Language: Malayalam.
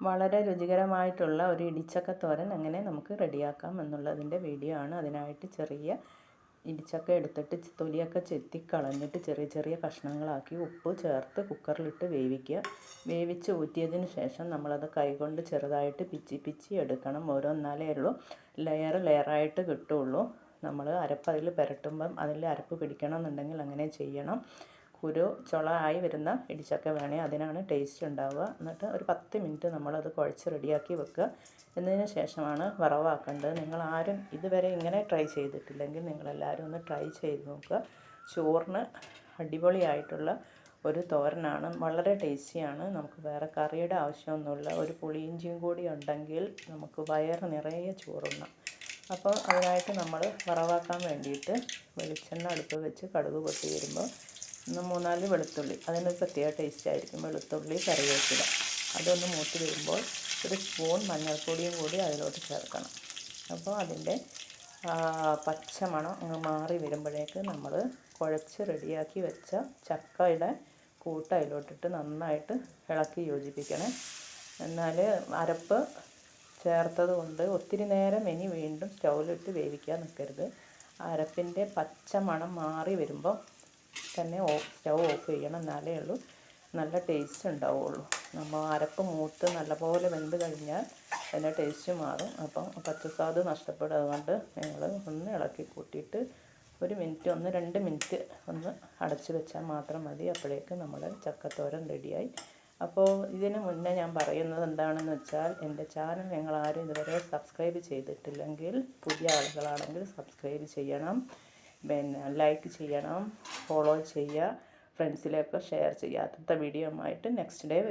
വളരെ രുചികരമായിട്ടുള്ള ഒരു ഇടിച്ചക്ക തോരൻ എങ്ങനെ നമുക്ക് റെഡിയാക്കാം എന്നുള്ളതിൻ്റെ വീഡിയോ ആണ്. അതിനായിട്ട് ചെറിയ ഇടിച്ചക്ക എടുത്തിട്ട് തൊലിയൊക്കെ ചെത്തിക്കളഞ്ഞിട്ട് ചെറിയ ചെറിയ കഷ്ണങ്ങളാക്കി ഉപ്പ് ചേർത്ത് കുക്കറിലിട്ട് വേവിക്കുക. വേവിച്ച് ഊറ്റിയതിന് ശേഷം നമ്മളത് കൈകൊണ്ട് ചെറുതായിട്ട് പിച്ചി എടുക്കണം. ഓരോന്നാലേ ഉള്ളൂ ലെയറായിട്ട് കിട്ടുള്ളൂ. നമ്മൾ അരപ്പ് അതിൽ പുരട്ടുമ്പം അതിൽ അരപ്പ് പിടിക്കണമെന്നുണ്ടെങ്കിൽ അങ്ങനെ ചെയ്യണം. ചുള ആയി വരുന്ന ഇടിച്ചക്ക വേണേ, അതിനാണ് ടേസ്റ്റ് ഉണ്ടാവുക. എന്നിട്ട് ഒരു 10 മിനിറ്റ് നമ്മളത് കുഴച്ച് റെഡിയാക്കി വെക്കുക. എന്നതിന് ശേഷമാണ് വറവാക്കേണ്ടത്. നിങ്ങൾ ആരും ഇതുവരെ ഇങ്ങനെ ട്രൈ ചെയ്തിട്ടില്ലെങ്കിൽ നിങ്ങളെല്ലാവരും ഒന്ന് ട്രൈ ചെയ്ത് നോക്കുക. ചോറിന് അടിപൊളിയായിട്ടുള്ള ഒരു തോരനാണ്, വളരെ ടേസ്റ്റിയാണ്. നമുക്ക് വേറെ കറിയുടെ ആവശ്യമൊന്നുമില്ല. ഒരു പുളിയിഞ്ചിയും കൂടി ഉണ്ടെങ്കിൽ നമുക്ക് വയറ് നിറയെ ചോറുണ്ണാം. അപ്പോൾ അതിനായിട്ട് നമ്മൾ വറവാക്കാൻ വേണ്ടിയിട്ട് വെളിച്ചെണ്ണ അടുപ്പ് വെച്ച് കടുക് പൊട്ടി വരുമ്പോൾ 3-4 വെളുത്തുള്ളി, അതിനൊരു പ്രത്യേക ടേസ്റ്റ് ആയിരിക്കും. വെളുത്തുള്ളി, കറിവേപ്പില അതൊന്ന് മൂത്ത് വരുമ്പോൾ ഒരു സ്പൂൺ മഞ്ഞൾപ്പൊടിയും കൂടി അതിലോട്ട് ചേർക്കണം. അപ്പോൾ അതിൻ്റെ പച്ചമണം അങ്ങ് മാറി വരുമ്പോഴേക്ക് നമ്മൾ കുഴച്ച് റെഡിയാക്കി വെച്ച ചക്കയുടെ കൂട്ട് അതിലോട്ടിട്ട് നന്നായിട്ട് ഇളക്കി യോജിപ്പിക്കണേ. എന്നാൽ അരപ്പ് ചേർത്തത് കൊണ്ട് ഒത്തിരി നേരം ഇനി വീണ്ടും സ്റ്റൗവിലിട്ട് വേവിക്കാൻ നിൽക്കരുത്. അരപ്പിൻ്റെ പച്ചമണം മാറി വരുമ്പോൾ തന്നെ സ്റ്റൗ ഓഫ് ചെയ്യണം. എന്നാലേ ഉള്ളൂ നല്ല ടേസ്റ്റ് ഉണ്ടാവുള്ളൂ. നമ്മൾ അരപ്പ് മൂത്ത് നല്ലപോലെ വെന്ത് കഴിഞ്ഞാൽ അതിൻ്റെ ടേസ്റ്റ് മാറും. അപ്പം പച്ചസ്വാദ് നഷ്ടപ്പെടും. അതുകൊണ്ട് നിങ്ങൾ ഒന്ന് ഇളക്കി കൂട്ടിയിട്ട് 1 മിനിറ്റ് 1-2 മിനിറ്റ് ഒന്ന് അടച്ച് വെച്ചാൽ മാത്രം മതി. അപ്പോഴേക്ക് നമ്മൾ ചക്കത്തോരൻ റെഡിയായി. അപ്പോൾ ഇതിന് മുന്നേ ഞാൻ പറയുന്നത് എന്താണെന്ന് വെച്ചാൽ, എൻ്റെ ചാനൽ നിങ്ങളാരും ഇതുവരെ സബ്സ്ക്രൈബ് ചെയ്തിട്ടില്ലെങ്കിൽ, പുതിയ ആളുകളാണെങ്കിൽ സബ്സ്ക്രൈബ് ചെയ്യണം, പിന്നെ ലൈക്ക് ചെയ്യണം, ഫോളോ ചെയ്യുക, ഫ്രണ്ട്സിലേക്ക് ഷെയർ ചെയ്യുക. അടുത്ത വീഡിയോ ആയിട്ട് നെക്സ്റ്റ് ഡേ വരും.